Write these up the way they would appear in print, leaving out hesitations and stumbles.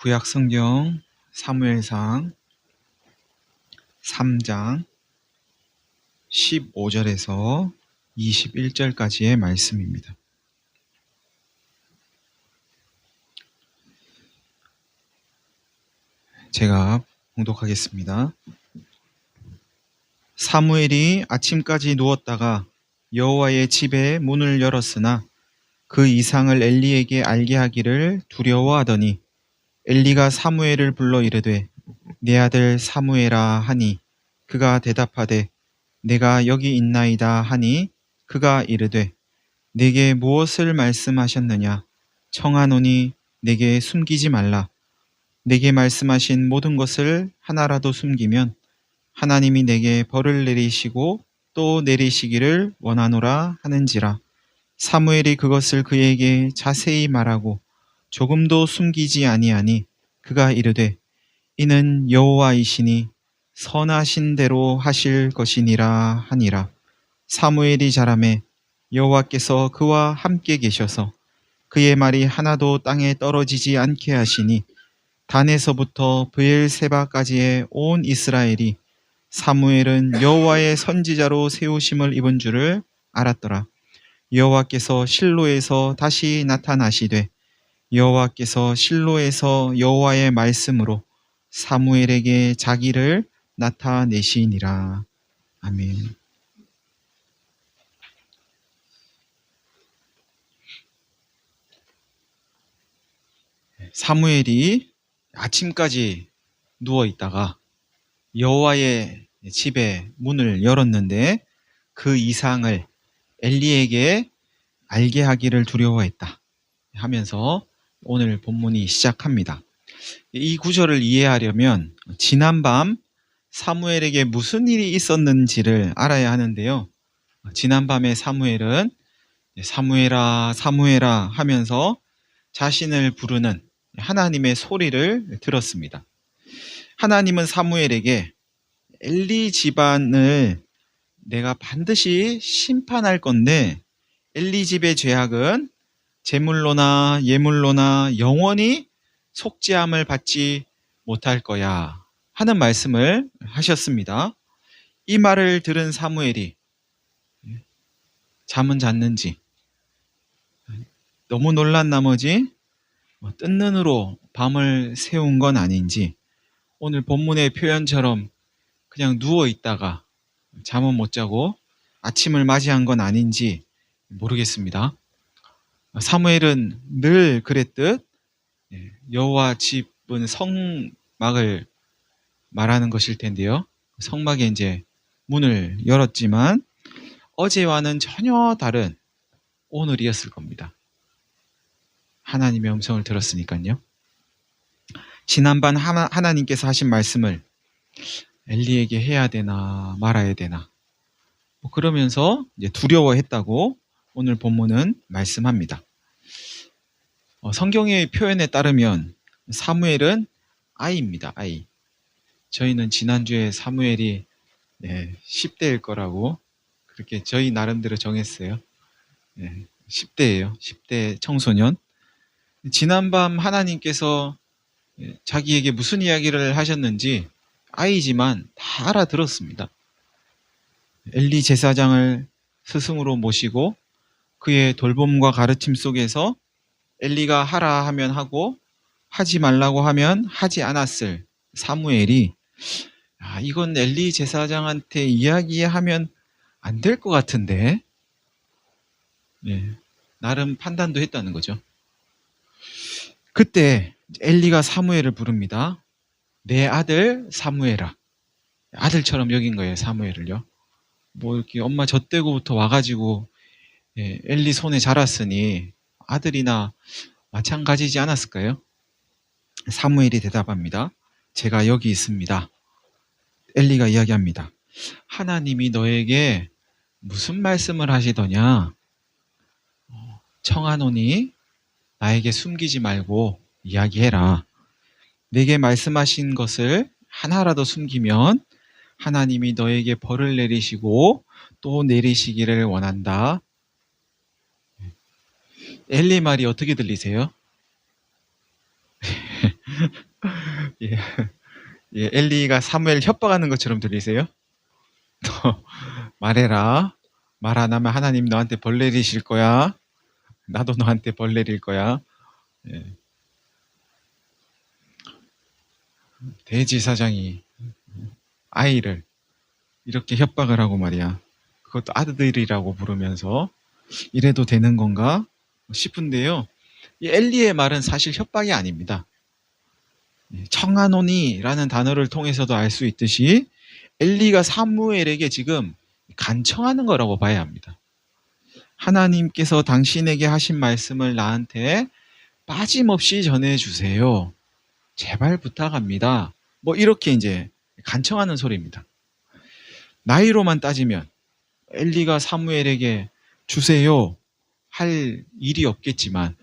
구약 성경 사무엘상 3장 15절에서 21절까지의 말씀입니다. 제가 봉독하겠습니다. 사무엘이 아침까지 누웠다가 여호와의 집에 문을 열었으나 그 이상을 엘리에게 알게 하기를 두려워하더니 엘리가 사무엘을 불러 이르되 내 아들 사무엘아 하니 그가 대답하되 내가 여기 있나이다 하니 그가 이르되 내게 무엇을 말씀하셨느냐 청하노니 내게 숨기지 말라. 내게 말씀하신 모든 것을 하나라도 숨기면 하나님이 내게 벌을 내리시고 또 내리시기를 원하노라 하는지라. 사무엘이 그것을 그에게 자세히 말하고 조금도 숨기지 아니하니 그가 이르되 이는 여호와이시니 선하신 대로 하실 것이니라 하니라. 사무엘이 자라매 여호와께서 그와 함께 계셔서 그의 말이 하나도 땅에 떨어지지 않게 하시니 단에서부터 브엘세바까지의 온 이스라엘이 사무엘은 여호와의 선지자로 세우심을 입은 줄을 알았더라. 여호와께서 실로에서 다시 나타나시되 여호와께서 실로에서 여호와의 말씀으로 사무엘에게 자기를 나타내시니라. 아멘. 사무엘이 아침까지 누워 있다가 여호와의 집에 문을 열었는데 그 이상을 엘리에게 알게 하기를 두려워했다 하면서 오늘 본문이 시작합니다. 이 구절을 이해하려면 지난밤 사무엘에게 무슨 일이 있었는지를 알아야 하는데요. 지난밤에 사무엘은 사무엘아 사무엘아 하면서 자신을 부르는 하나님의 소리를 들었습니다. 하나님은 사무엘에게 엘리 집안을 내가 반드시 심판할 건데 엘리 집의 죄악은 제물로나 예물로나 영원히 속죄함을 받지 못할 거야 하는 말씀을 하셨습니다. 이 말을 들은 사무엘이 잠은 잤는지 너무 놀란 나머지 뜬 눈으로 밤을 새운 건 아닌지 오늘 본문의 표현처럼 그냥 누워 있다가 잠은 못 자고 아침을 맞이한 건 아닌지 모르겠습니다. 사무엘은 늘 그랬듯 여호와 집은 성막을 말하는 것일 텐데요. 성막에 이제 문을 열었지만 어제와는 전혀 다른 오늘이었을 겁니다. 하나님의 음성을 들었으니까요. 지난밤 하나님께서 하신 말씀을 엘리에게 해야 되나 말아야 되나 그러면서 이제 두려워했다고 오늘 본문은 말씀합니다. 성경의 표현에 따르면 사무엘은 아이입니다. 아이. 저희는 지난주에 사무엘이 10대일 거라고 그렇게 저희 나름대로 정했어요. 10대예요. 10대 청소년. 지난밤 하나님께서 자기에게 무슨 이야기를 하셨는지 아이지만 다 알아들었습니다. 엘리 제사장을 스승으로 모시고 그의 돌봄과 가르침 속에서 엘리가 하라 하면 하고 하지 말라고 하면 하지 않았을 사무엘이 이건 엘리 제사장한테 이야기하면 안 될 것 같은데 나름 판단도 했다는 거죠. 그때 엘리가 사무엘을 부릅니다. 내 아들 사무엘아. 아들처럼 여긴 거예요. 사무엘을요. 뭐 이렇게 엄마 젖대고부터 와가지고 엘리 손에 자랐으니 아들이나 마찬가지지 않았을까요? 사무엘이 대답합니다. 제가 여기 있습니다. 엘리가 이야기합니다. 하나님이 너에게 무슨 말씀을 하시더냐? 청하노니 나에게 숨기지 말고 이야기해라. 내게 말씀하신 것을 하나라도 숨기면 하나님이 너에게 벌을 내리시고 또 내리시기를 원한다. 엘리 말이 어떻게 들리세요? 예, 예, 엘리가 사무엘 협박하는 것처럼 들리세요? 너 말해라. 말 안 하면 하나님 너한테 벌 내리실 거야. 나도 너한테 벌 내릴 거야. 예, 대지사장이 아이를 이렇게 협박을 하고 말이야. 그것도 아들이라고 부르면서 이래도 되는 건가 싶은데요. 이 엘리의 말은 사실 협박이 아닙니다. 청하노니라는 단어를 통해서도 알 수 있듯이 엘리가 사무엘에게 지금 간청하는 거라고 봐야 합니다. 하나님께서 당신에게 하신 말씀을 나한테 빠짐없이 전해주세요. 제발 부탁합니다. 뭐 이렇게 이제 간청하는 소리입니다. 나이로만 따지면 엘리가 사무엘에게 주세요 할 일이 없겠지만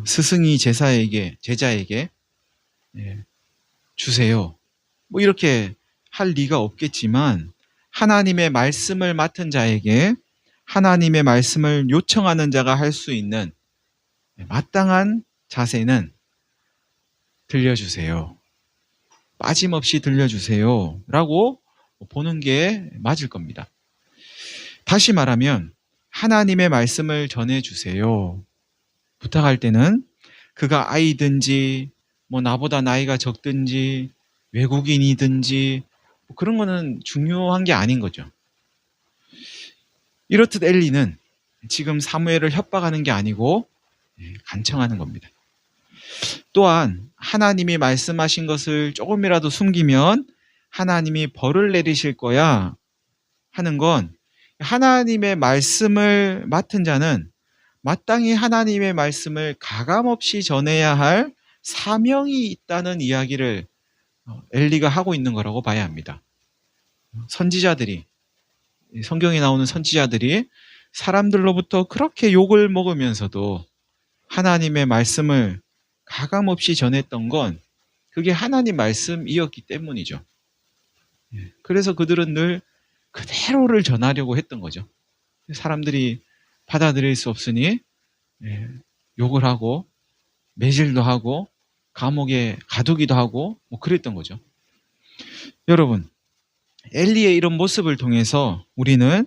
스승이 제자에게 주세요 뭐 이렇게 할 리가 없겠지만 하나님의 말씀을 맡은 자에게 하나님의 말씀을 요청하는 자가 할 수 있는 마땅한 자세는 들려주세요. 빠짐없이 들려주세요. 라고 보는 게 맞을 겁니다. 다시 말하면 하나님의 말씀을 전해주세요. 부탁할 때는 그가 아이든지 뭐 나보다 나이가 적든지 외국인이든지 뭐 그런 거는 중요한 게 아닌 거죠. 이렇듯 엘리는 지금 사무엘을 협박하는 게 아니고 간청하는 겁니다. 또한 하나님이 말씀하신 것을 조금이라도 숨기면 하나님이 벌을 내리실 거야 하는 건 하나님의 말씀을 맡은 자는 마땅히 하나님의 말씀을 가감없이 전해야 할 사명이 있다는 이야기를 엘리가 하고 있는 거라고 봐야 합니다. 선지자들이, 성경에 나오는 선지자들이 사람들로부터 그렇게 욕을 먹으면서도 하나님의 말씀을 가감없이 전했던 건 그게 하나님 말씀이었기 때문이죠. 그래서 그들은 늘 그대로를 전하려고 했던 거죠. 사람들이 받아들일 수 없으니 욕을 하고 매질도 하고 감옥에 가두기도 하고 뭐 그랬던 거죠. 여러분, 엘리의 이런 모습을 통해서 우리는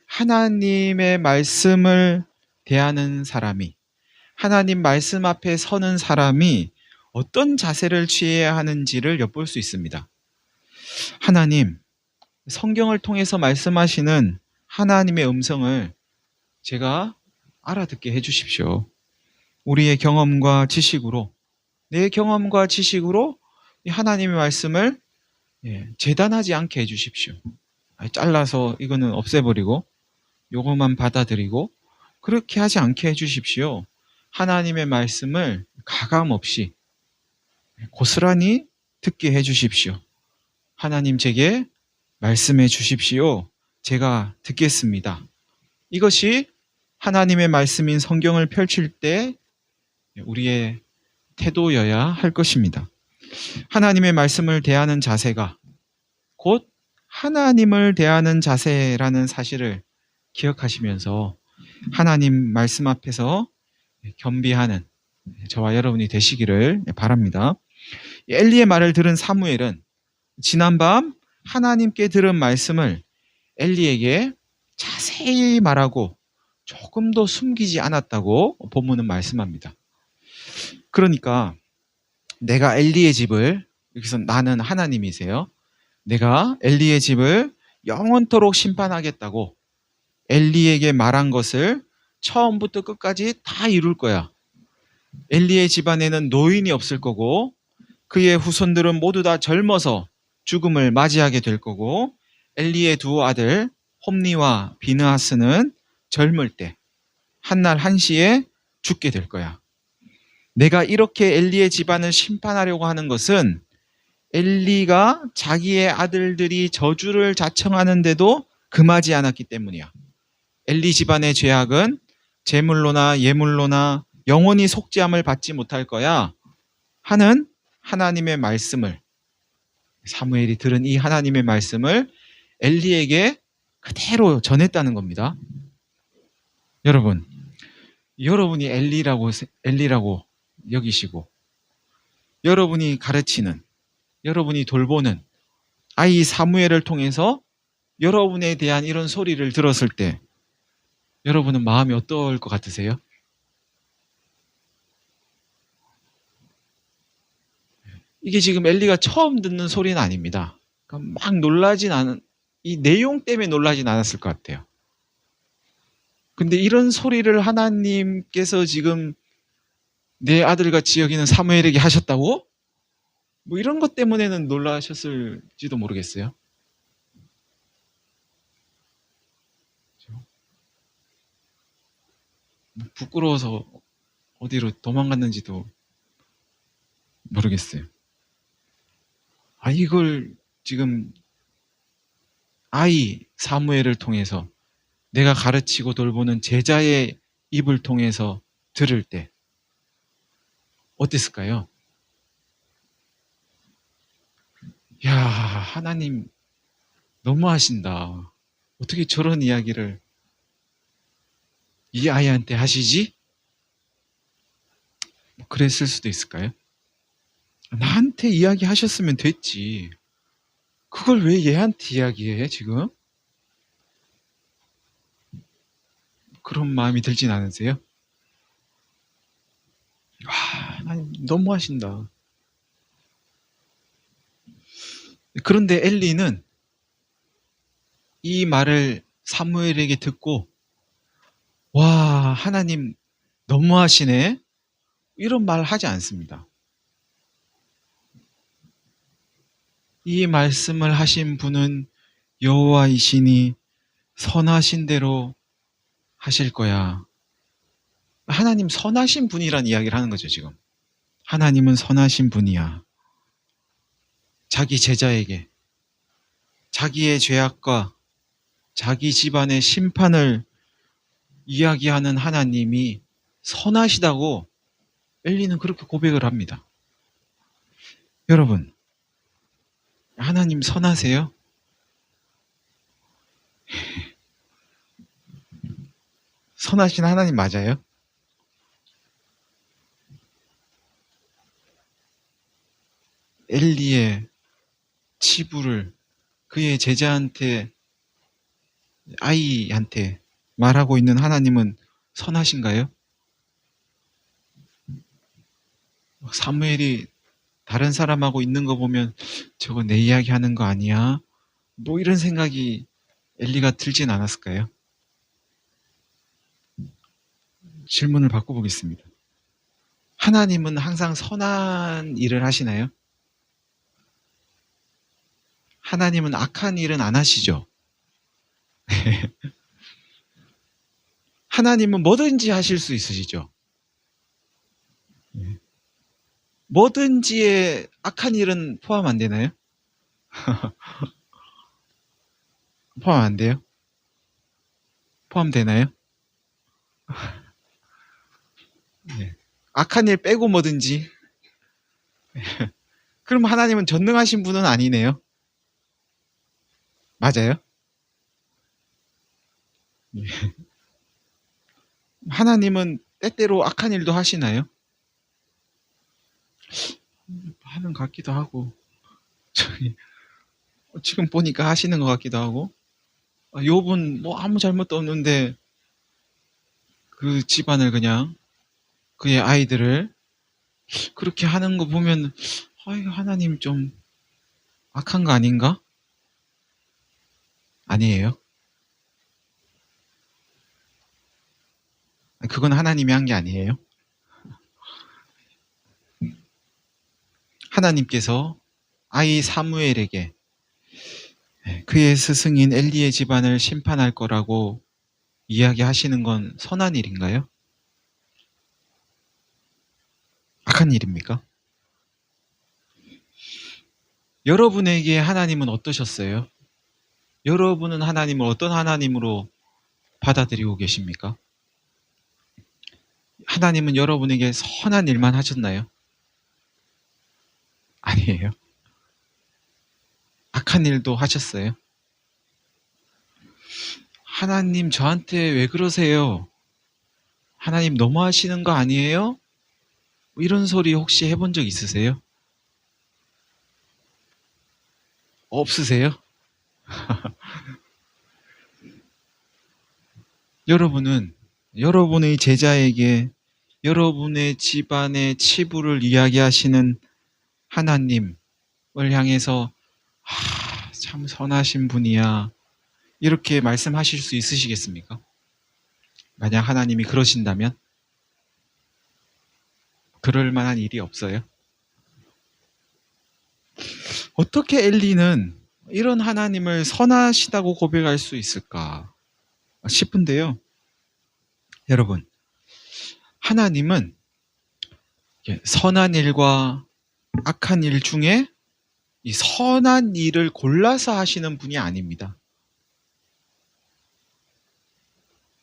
하나님의 말씀을 대하는 사람이, 하나님 말씀 앞에 서는 사람이 어떤 자세를 취해야 하는지를 엿볼 수 있습니다. 하나님, 성경을 통해서 말씀하시는 하나님의 음성을 제가 알아듣게 해주십시오. 우리의 경험과 지식으로, 내 경험과 지식으로 하나님의 말씀을 재단하지 않게 해주십시오. 잘라서 이거는 없애버리고 요것만 받아들이고 그렇게 하지 않게 해주십시오. 하나님의 말씀을 가감없이 고스란히 듣게 해주십시오. 하나님 제게 말씀해 주십시오. 제가 듣겠습니다. 이것이 하나님의 말씀인 성경을 펼칠 때 우리의 태도여야 할 것입니다. 하나님의 말씀을 대하는 자세가 곧 하나님을 대하는 자세라는 사실을 기억하시면서 하나님 말씀 앞에서 겸비하는 저와 여러분이 되시기를 바랍니다. 엘리의 말을 들은 사무엘은 지난밤 하나님께 들은 말씀을 엘리에게 자세히 말하고 조금도 숨기지 않았다고 본문은 말씀합니다. 그러니까 내가 엘리의 집을, 여기서 나는 하나님이세요. 내가 엘리의 집을 영원토록 심판하겠다고 엘리에게 말한 것을 처음부터 끝까지 다 이룰 거야. 엘리의 집안에는 노인이 없을 거고 그의 후손들은 모두 다 젊어서 죽음을 맞이하게 될 거고 엘리의 두 아들 홈니와 비느하스는 젊을 때 한날 한시에 죽게 될 거야. 내가 이렇게 엘리의 집안을 심판하려고 하는 것은 엘리가 자기의 아들들이 저주를 자청하는데도 금하지 않았기 때문이야. 엘리 집안의 죄악은 제물로나 예물로나 영원히 속죄함을 받지 못할 거야 하는 하나님의 말씀을, 사무엘이 들은 이 하나님의 말씀을 엘리에게 그대로 전했다는 겁니다. 여러분이 엘리라고 여기시고 여러분이 가르치는, 여러분이 돌보는 아이 사무엘을 통해서 여러분에 대한 이런 소리를 들었을 때 여러분은 마음이 어떨 것 같으세요? 이게 지금 엘리가 처음 듣는 소리는 아닙니다. 그러니까 막 이 내용 때문에 놀라진 않았을 것 같아요. 근데 이런 소리를 하나님께서 지금 내 아들같이 여기는 사무엘에게 하셨다고? 뭐 이런 것 때문에는 놀라셨을지도 모르겠어요. 부끄러워서 어디로 도망갔는지도 모르겠어요. 이걸 지금 아이 사무엘을 통해서 내가 가르치고 돌보는 제자의 입을 통해서 들을 때 어땠을까요? 야, 하나님 너무하신다. 어떻게 저런 이야기를 이 아이한테 하시지? 그랬을 수도 있을까요? 나한테 이야기하셨으면 됐지. 그걸 왜 얘한테 이야기해, 지금? 그런 마음이 들진 않으세요? 와, 하나님 너무하신다. 그런데 엘리는 이 말을 사무엘에게 듣고 와, 하나님 너무하시네? 이런 말 하지 않습니다. 이 말씀을 하신 분은 여호와이시니 선하신 대로 하실 거야. 하나님 선하신 분이란 이야기를 하는 거죠, 지금. 하나님은 선하신 분이야. 자기 제자에게 자기의 죄악과 자기 집안의 심판을 이야기하는 하나님이 선하시다고 엘리는 그렇게 고백을 합니다. 여러분, 하나님 선하세요? 선하신 하나님 맞아요? 엘리의 치부를 그의 제자한테, 아이한테 말하고 있는 하나님은 선하신가요? 사무엘이 다른 사람하고 있는 거 보면 저거 내 이야기 하는 거 아니야? 뭐 이런 생각이 엘리가 들진 않았을까요? 질문을 바꿔보겠습니다. 하나님은 항상 선한 일을 하시나요? 하나님은 악한 일은 안 하시죠? 하나님은 뭐든지 하실 수 있으시죠? 뭐든지에 악한 일은 포함 안 되나요? 포함 안 돼요? 포함되나요? 네. 악한 일 빼고 뭐든지. 그럼 하나님은 전능하신 분은 아니네요. 맞아요? 네. 하나님은 때때로 악한 일도 하시나요? 하는 것 같기도 하고, 지금 보니까 하시는 것 같기도 하고, 욥은 뭐 아무 잘못도 없는데 그 집안을 그냥 그의 아이들을 그렇게 하는 거 보면 하나님 좀 악한 거 아닌가? 아니에요. 그건 하나님이 한 게 아니에요. 하나님께서 아이 사무엘에게 그의 스승인 엘리의 집안을 심판할 거라고 이야기하시는 건 선한 일인가요? 악한 일입니까? 여러분에게 하나님은 어떠셨어요? 여러분은 하나님을 어떤 하나님으로 받아들이고 계십니까? 하나님은 여러분에게 선한 일만 하셨나요? 아니에요. 악한 일도 하셨어요? 하나님 저한테 왜 그러세요? 하나님 너무하시는 거 아니에요? 이런 소리 혹시 해본 적 있으세요? 없으세요? 여러분은 여러분의 제자에게 여러분의 집안의 치부를 이야기하시는 하나님을 향해서 참 선하신 분이야, 이렇게 말씀하실 수 있으시겠습니까? 만약 하나님이 그러신다면 그럴 만한 일이 없어요. 어떻게 엘리는 이런 하나님을 선하시다고 고백할 수 있을까 싶은데요. 여러분, 하나님은 선한 일과 악한 일 중에 이 선한 일을 골라서 하시는 분이 아닙니다.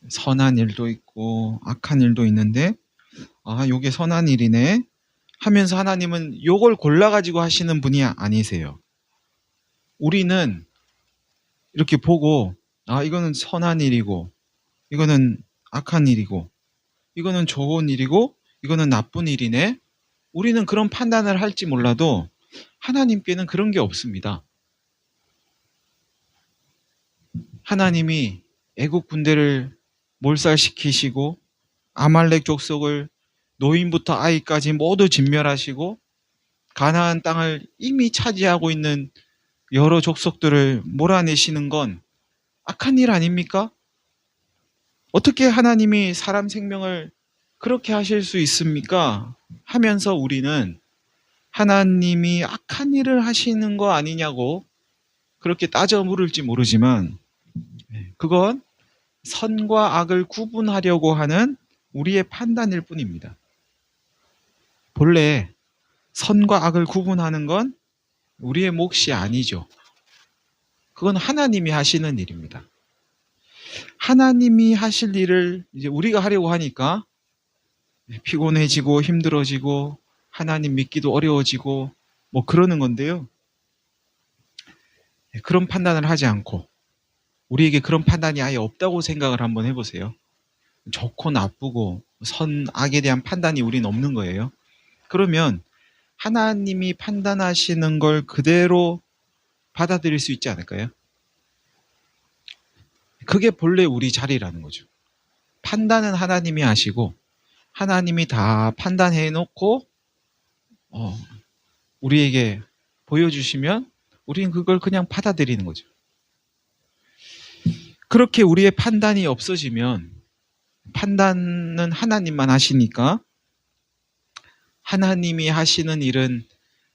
선한 일도 있고 악한 일도 있는데 요게 선한 일이네 하면서 하나님은 요걸 골라가지고 하시는 분이 아니세요. 우리는 이렇게 보고 이거는 선한 일이고 이거는 악한 일이고 이거는 좋은 일이고 이거는 나쁜 일이네, 우리는 그런 판단을 할지 몰라도 하나님께는 그런 게 없습니다. 하나님이 애국 군대를 몰살시키시고 아말렉 족속을 노인부터 아이까지 모두 진멸하시고 가나안 땅을 이미 차지하고 있는 여러 족속들을 몰아내시는 건 악한 일 아닙니까? 어떻게 하나님이 사람 생명을 그렇게 하실 수 있습니까? 하면서 우리는 하나님이 악한 일을 하시는 거 아니냐고 그렇게 따져 물을지 모르지만 그건 선과 악을 구분하려고 하는 우리의 판단일 뿐입니다. 본래 선과 악을 구분하는 건 우리의 몫이 아니죠. 그건 하나님이 하시는 일입니다. 하나님이 하실 일을 이제 우리가 하려고 하니까 피곤해지고 힘들어지고 하나님 믿기도 어려워지고 뭐 그러는 건데요. 그런 판단을 하지 않고 우리에게 그런 판단이 아예 없다고 생각을 한번 해보세요. 좋고 나쁘고 선, 악에 대한 판단이 우리는 없는 거예요. 그러면 하나님이 판단하시는 걸 그대로 받아들일 수 있지 않을까요? 그게 본래 우리 자리라는 거죠. 판단은 하나님이 하시고 하나님이 다 판단해 놓고 우리에게 보여주시면 우리는 그걸 그냥 받아들이는 거죠. 그렇게 우리의 판단이 없어지면 판단은 하나님만 하시니까 하나님이 하시는 일은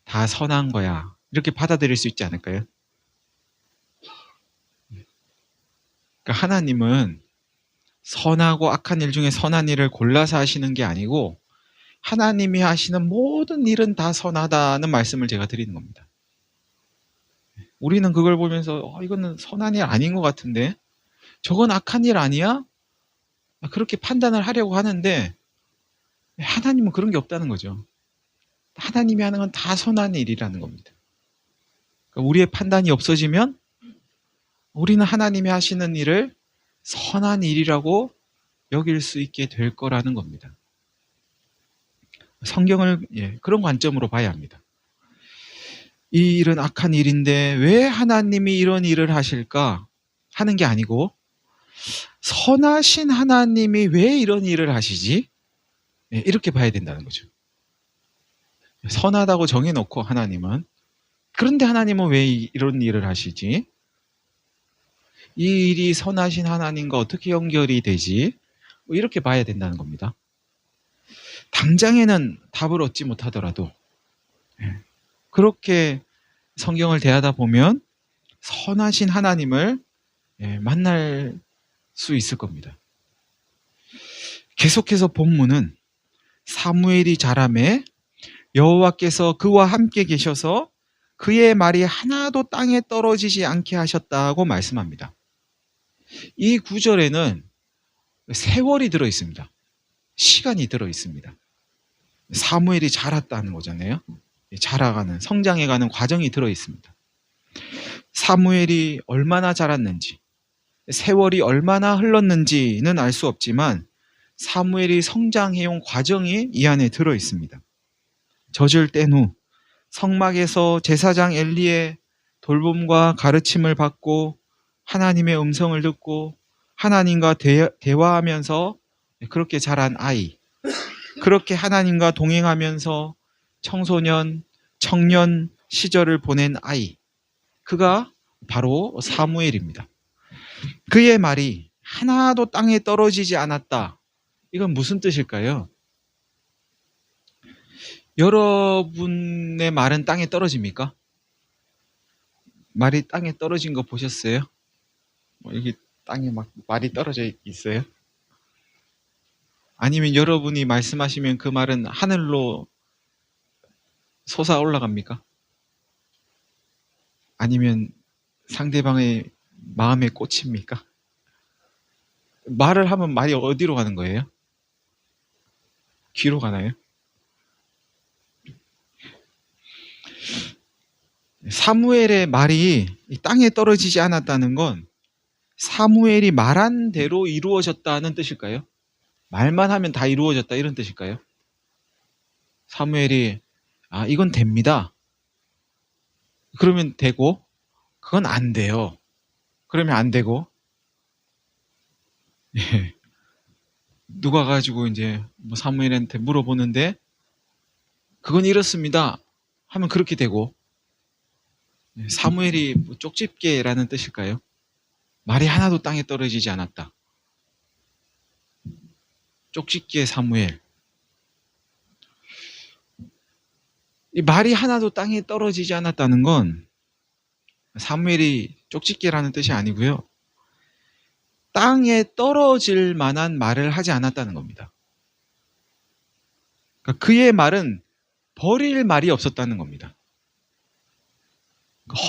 다 선한 거야, 이렇게 받아들일 수 있지 않을까요? 그러니까 하나님은 선하고 악한 일 중에 선한 일을 골라서 하시는 게 아니고 하나님이 하시는 모든 일은 다 선하다는 말씀을 제가 드리는 겁니다. 우리는 그걸 보면서 이거는 선한 일 아닌 것 같은데 저건 악한 일 아니야? 그렇게 판단을 하려고 하는데 하나님은 그런 게 없다는 거죠. 하나님이 하는 건 다 선한 일이라는 겁니다. 그러니까 우리의 판단이 없어지면 우리는 하나님이 하시는 일을 선한 일이라고 여길 수 있게 될 거라는 겁니다. 성경을 그런 관점으로 봐야 합니다. 이 일은 악한 일인데 왜 하나님이 이런 일을 하실까 하는 게 아니고 선하신 하나님이 왜 이런 일을 하시지? 이렇게 봐야 된다는 거죠. 선하다고 정해놓고 하나님은, 그런데 하나님은 왜 이런 일을 하시지? 이 일이 선하신 하나님과 어떻게 연결이 되지? 이렇게 봐야 된다는 겁니다. 당장에는 답을 얻지 못하더라도 그렇게 성경을 대하다 보면 선하신 하나님을 만날 수 있을 겁니다. 계속해서 본문은 사무엘이 자라매 여호와께서 그와 함께 계셔서 그의 말이 하나도 땅에 떨어지지 않게 하셨다고 말씀합니다. 이 구절에는 세월이 들어 있습니다. 시간이 들어 있습니다. 사무엘이 자랐다는 거잖아요. 자라가는, 성장해가는 과정이 들어 있습니다. 사무엘이 얼마나 자랐는지, 세월이 얼마나 흘렀는지는 알 수 없지만 사무엘이 성장해온 과정이 이 안에 들어 있습니다. 젖을 뗀 후 성막에서 제사장 엘리의 돌봄과 가르침을 받고 하나님의 음성을 듣고 하나님과 대화하면서 그렇게 자란 아이, 그렇게 하나님과 동행하면서 청소년, 청년 시절을 보낸 아이, 그가 바로 사무엘입니다. 그의 말이 하나도 땅에 떨어지지 않았다. 이건 무슨 뜻일까요? 여러분의 말은 땅에 떨어집니까? 말이 땅에 떨어진 거 보셨어요? 여기 땅에 막 말이 떨어져 있어요? 아니면 여러분이 말씀하시면 그 말은 하늘로 솟아 올라갑니까? 아니면 상대방의 마음에 꽂힙니까? 말을 하면 말이 어디로 가는 거예요? 귀로 가나요? 사무엘의 말이 땅에 떨어지지 않았다는 건 사무엘이 말한 대로 이루어졌다는 뜻일까요? 말만 하면 다 이루어졌다 이런 뜻일까요? 사무엘이 이건 됩니다. 그러면 되고 그건 안 돼요. 그러면 안 되고 누가 가지고 이제 뭐 사무엘한테 물어보는데 그건 이렇습니다 하면 그렇게 되고 사무엘이 뭐 쪽집게라는 뜻일까요? 말이 하나도 땅에 떨어지지 않았다. 쪽집게 사무엘. 이 말이 하나도 땅에 떨어지지 않았다는 건 사무엘이 쪽집게라는 뜻이 아니고요. 땅에 떨어질 만한 말을 하지 않았다는 겁니다. 그러니까 그의 말은 버릴 말이 없었다는 겁니다.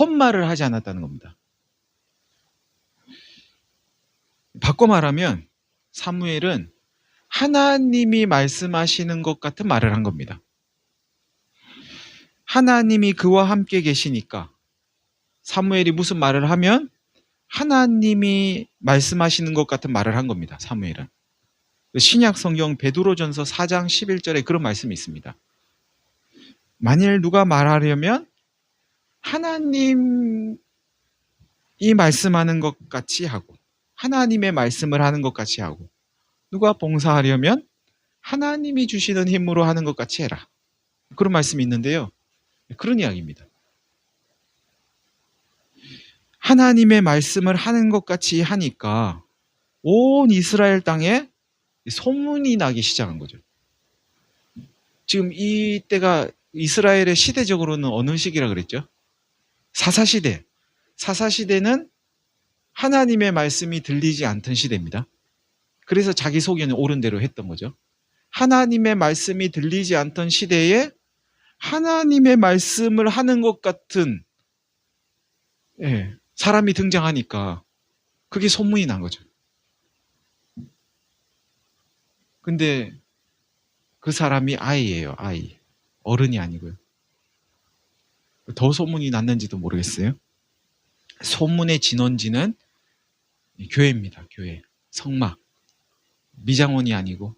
헛말을 하지 않았다는 겁니다. 바꿔 말하면 사무엘은 하나님이 말씀하시는 것 같은 말을 한 겁니다. 하나님이 그와 함께 계시니까 사무엘이 무슨 말을 하면 하나님이 말씀하시는 것 같은 말을 한 겁니다. 사무엘은. 신약 성경 베드로전서 4장 11절에 그런 말씀이 있습니다. 만일 누가 말하려면 하나님이 말씀하는 것 같이 하고 하나님의 말씀을 하는 것 같이 하고 누가 봉사하려면 하나님이 주시는 힘으로 하는 것 같이 해라. 그런 말씀이 있는데요. 그런 이야기입니다. 하나님의 말씀을 하는 것 같이 하니까 온 이스라엘 땅에 소문이 나기 시작한 거죠. 지금 이때가 이스라엘의 시대적으로는 어느 시기라 그랬죠? 사사시대. 사사시대는 하나님의 말씀이 들리지 않던 시대입니다. 그래서 자기 소견이 옳은 대로 했던 거죠. 하나님의 말씀이 들리지 않던 시대에 하나님의 말씀을 하는 것 같은 사람이 등장하니까 그게 소문이 난 거죠. 근데 그 사람이 아이예요, 아이. 어른이 아니고요. 더 소문이 났는지도 모르겠어요. 소문의 진원지는 교회입니다, 교회. 성막. 미장원이 아니고.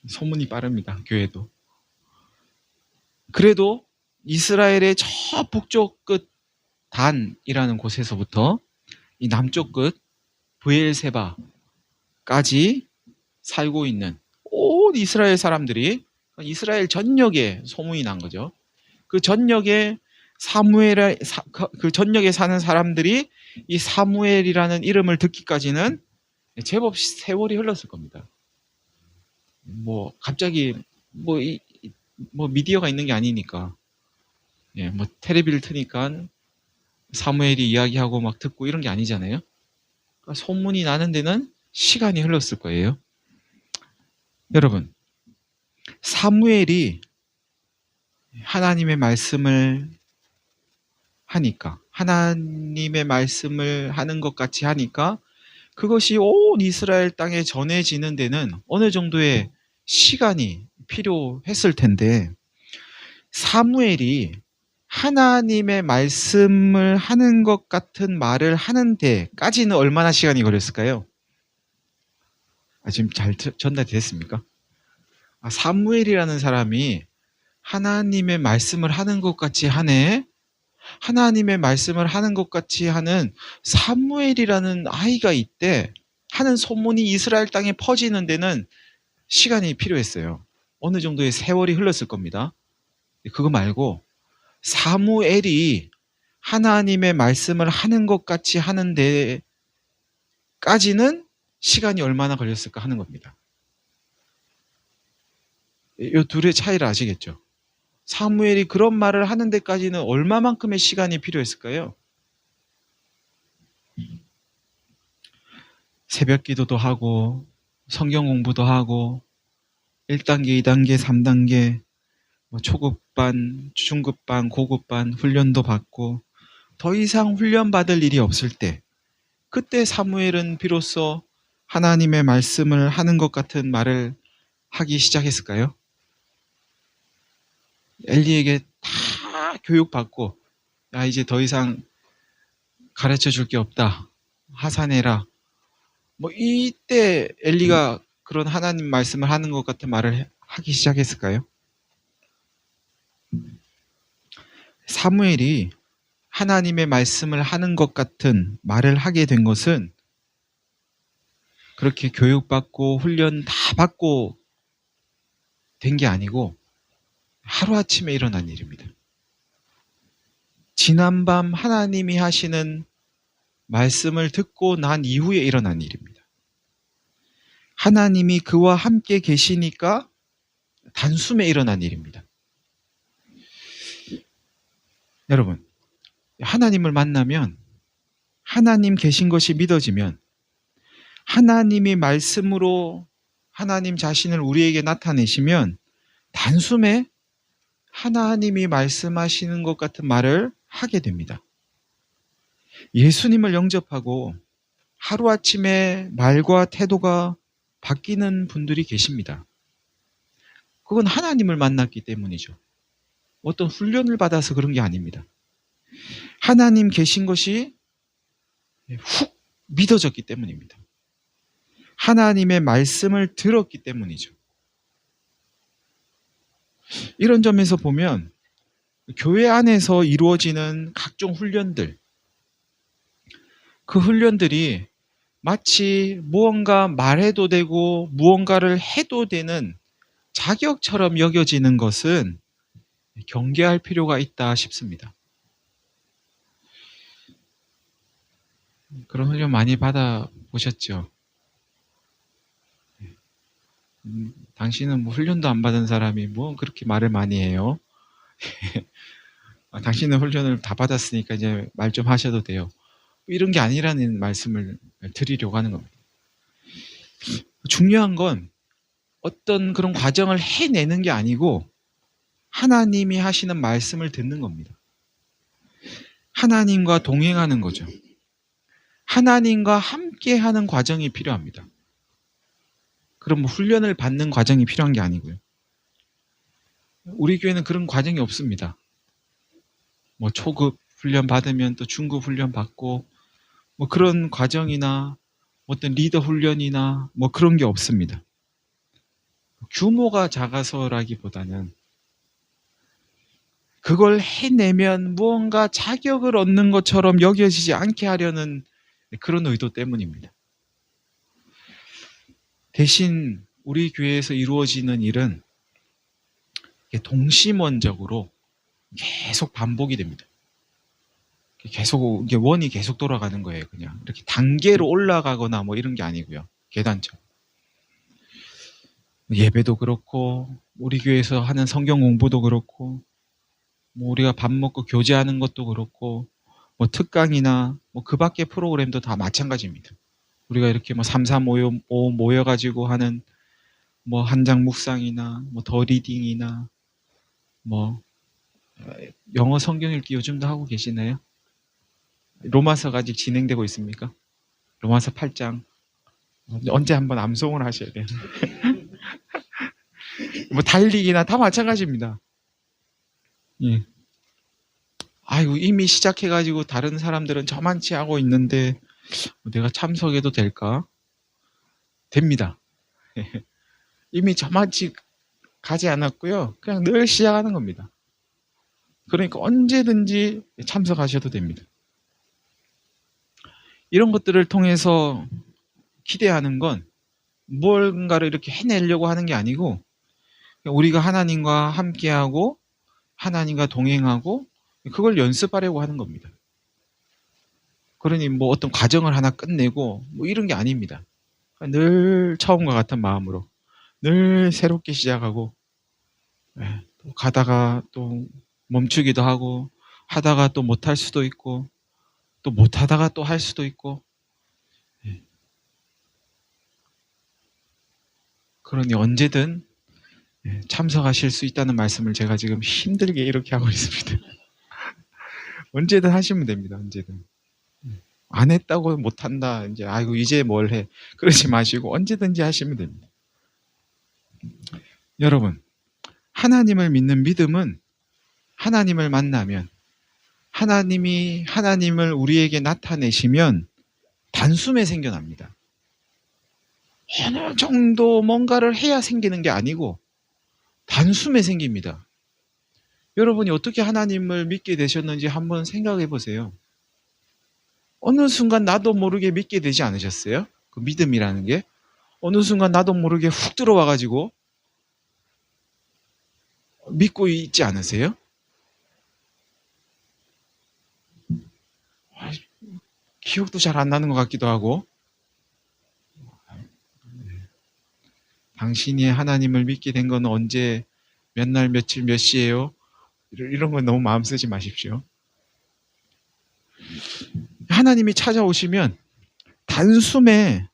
소문이 빠릅니다, 교회도. 그래도 이스라엘의 저 북쪽 끝 단이라는 곳에서부터 이 남쪽 끝 브엘세바까지 살고 있는 온 이스라엘 사람들이 이스라엘 전역에 소문이 난 거죠. 그 전역에 그 전역에 사는 사람들이 이 사무엘이라는 이름을 듣기까지는 제법 세월이 흘렀을 겁니다. 뭐 갑자기 뭐 미디어가 있는 게 아니니까 뭐 텔레비를 트니까 사무엘이 이야기하고 막 듣고 이런 게 아니잖아요. 그러니까 소문이 나는 데는 시간이 흘렀을 거예요. 여러분, 사무엘이 하나님의 말씀을 하니까, 하나님의 말씀을 하는 것 같이 하니까 그것이 온 이스라엘 땅에 전해지는 데는 어느 정도의 시간이 필요했을 텐데 사무엘이 하나님의 말씀을 하는 것 같은 말을 하는 데까지는 얼마나 시간이 걸렸을까요? 지금 잘 전달이 됐습니까? 사무엘이라는 사람이 하나님의 말씀을 하는 것 같이 하네. 하나님의 말씀을 하는 것 같이 하는 사무엘이라는 아이가 있대 하는 소문이 이스라엘 땅에 퍼지는 데는 시간이 필요했어요. 어느 정도의 세월이 흘렀을 겁니다. 그거 말고 사무엘이 하나님의 말씀을 하는 것 같이 하는 데까지는 시간이 얼마나 걸렸을까 하는 겁니다. 이 둘의 차이를 아시겠죠? 사무엘이 그런 말을 하는 데까지는 얼마만큼의 시간이 필요했을까요? 새벽 기도도 하고 성경 공부도 하고 1단계, 2단계, 3단계 초급반, 중급반, 고급반 훈련도 받고 더 이상 훈련받을 일이 없을 때 그때 사무엘은 비로소 하나님의 말씀을 하는 것 같은 말을 하기 시작했을까요? 엘리에게 다 교육받고 야 이제 더 이상 가르쳐 줄 게 없다. 하산해라. 이때 엘리가 그런 하나님 말씀을 하는 것 같은 말을 하기 시작했을까요? 사무엘이 하나님의 말씀을 하는 것 같은 말을 하게 된 것은 그렇게 교육받고 훈련 다 받고 된 게 아니고 하루아침에 일어난 일입니다. 지난밤 하나님이 하시는 말씀을 듣고 난 이후에 일어난 일입니다. 하나님이 그와 함께 계시니까 단숨에 일어난 일입니다. 여러분, 하나님을 만나면 하나님 계신 것이 믿어지면 하나님이 말씀으로 하나님 자신을 우리에게 나타내시면 단숨에 하나님이 말씀하시는 것 같은 말을 하게 됩니다. 예수님을 영접하고 하루아침에 말과 태도가 바뀌는 분들이 계십니다. 그건 하나님을 만났기 때문이죠. 어떤 훈련을 받아서 그런 게 아닙니다. 하나님 계신 것이 훅 믿어졌기 때문입니다. 하나님의 말씀을 들었기 때문이죠. 이런 점에서 보면 교회 안에서 이루어지는 각종 훈련들, 그 훈련들이 마치 무언가 말해도 되고 무언가를 해도 되는 자격처럼 여겨지는 것은 경계할 필요가 있다 싶습니다. 그런 훈련 많이 받아보셨죠? 당신은 훈련도 안 받은 사람이 그렇게 말을 많이 해요? 당신은 훈련을 다 받았으니까 이제 말 좀 하셔도 돼요. 이런 게 아니라는 말씀을 드리려고 하는 겁니다. 중요한 건 어떤 그런 과정을 해내는 게 아니고 하나님이 하시는 말씀을 듣는 겁니다. 하나님과 동행하는 거죠. 하나님과 함께 하는 과정이 필요합니다. 그럼 훈련을 받는 과정이 필요한 게 아니고요. 우리 교회는 그런 과정이 없습니다. 초급 훈련 받으면 또 중급 훈련 받고 그런 과정이나 어떤 리더 훈련이나 그런 게 없습니다. 규모가 작아서라기보다는 그걸 해내면 무언가 자격을 얻는 것처럼 여겨지지 않게 하려는 그런 의도 때문입니다. 대신 우리 교회에서 이루어지는 일은 동심원적으로 계속 반복이 됩니다. 계속 이게 원이 계속 돌아가는 거예요. 그냥 이렇게 단계로 올라가거나 이런 게 아니고요. 계단처럼. 예배도 그렇고 우리 교회에서 하는 성경 공부도 그렇고 우리가 밥 먹고 교제하는 것도 그렇고 특강이나 그 밖의 프로그램도 다 마찬가지입니다. 우리가 이렇게 3355 모여가지고 하는 한장 묵상이나 더 리딩이나 영어 성경 읽기 요즘도 하고 계시나요? 로마서가 아직 진행되고 있습니까? 로마서 8장 언제 한번 암송을 하셔야 돼요. 달리기나 다 마찬가지입니다. 예. 아이고 이미 시작해가지고 다른 사람들은 저만치 하고 있는데 내가 참석해도 될까? 됩니다. 이미 저만치 가지 않았고요. 그냥 늘 시작하는 겁니다. 그러니까 언제든지 참석하셔도 됩니다. 이런 것들을 통해서 기대하는 건 뭔가를 이렇게 해내려고 하는 게 아니고 우리가 하나님과 함께하고 하나님과 동행하고 그걸 연습하려고 하는 겁니다. 그러니 뭐 어떤 과정을 하나 끝내고 뭐 이런 게 아닙니다. 늘 처음과 같은 마음으로 늘 새롭게 시작하고 또 가다가 또 멈추기도 하고 하다가 또 못할 수도 있고 또 못하다가 또 할 수도 있고 그러니 언제든 참석하실 수 있다는 말씀을 제가 지금 힘들게 이렇게 하고 있습니다. 언제든 하시면 됩니다. 언제든. 안 했다고 못한다. 이제 아이고 이제 뭘 해. 그러지 마시고 언제든지 하시면 됩니다. 여러분, 하나님을 믿는 믿음은 하나님을 만나면 하나님이 하나님을 우리에게 나타내시면 단숨에 생겨납니다. 어느 정도 뭔가를 해야 생기는 게 아니고 단숨에 생깁니다. 여러분이 어떻게 하나님을 믿게 되셨는지 한번 생각해 보세요. 어느 순간 나도 모르게 믿게 되지 않으셨어요? 그 믿음이라는 게 어느 순간 나도 모르게 훅 들어와 가지고 믿고 있지 않으세요? 기억도 잘 안 나는 것 같기도 하고 당신이 하나님을 믿게 된 건 언제 몇 날 며칠 몇 시예요? 이런 건 너무 마음 쓰지 마십시오. 하나님이 찾아오시면 단숨에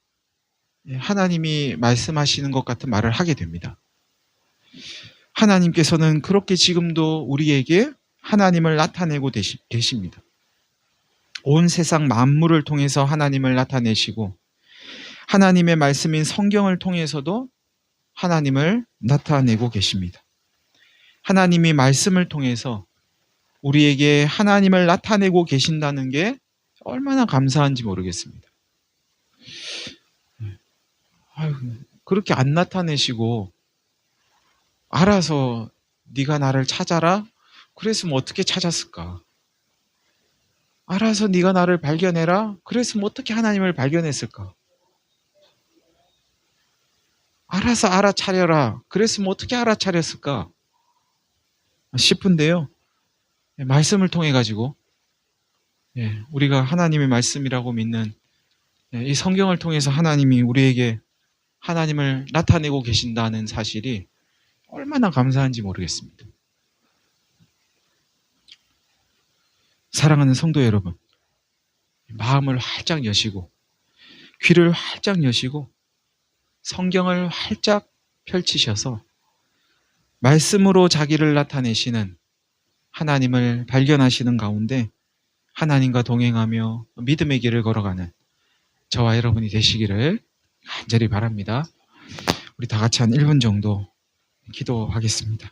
하나님이 말씀하시는 것 같은 말을 하게 됩니다. 하나님께서는 그렇게 지금도 우리에게 하나님을 나타내고 계십니다. 온 세상 만물을 통해서 하나님을 나타내시고 하나님의 말씀인 성경을 통해서도 하나님을 나타내고 계십니다. 하나님이 말씀을 통해서 우리에게 하나님을 나타내고 계신다는 게 얼마나 감사한지 모르겠습니다. 그렇게 안 나타내시고 알아서 네가 나를 찾아라? 그랬으면 어떻게 찾았을까? 알아서 네가 나를 발견해라? 그랬으면 어떻게 하나님을 발견했을까? 알아서 알아차려라. 그랬으면 어떻게 알아차렸을까? 싶은데요. 말씀을 통해 가지고 우리가 하나님의 말씀이라고 믿는 이 성경을 통해서 하나님이 우리에게 하나님을 나타내고 계신다는 사실이 얼마나 감사한지 모르겠습니다. 사랑하는 성도 여러분, 마음을 활짝 여시고 귀를 활짝 여시고 성경을 활짝 펼치셔서 말씀으로 자기를 나타내시는 하나님을 발견하시는 가운데 하나님과 동행하며 믿음의 길을 걸어가는 저와 여러분이 되시기를 간절히 바랍니다. 우리 다 같이 한 1분 정도 기도하겠습니다.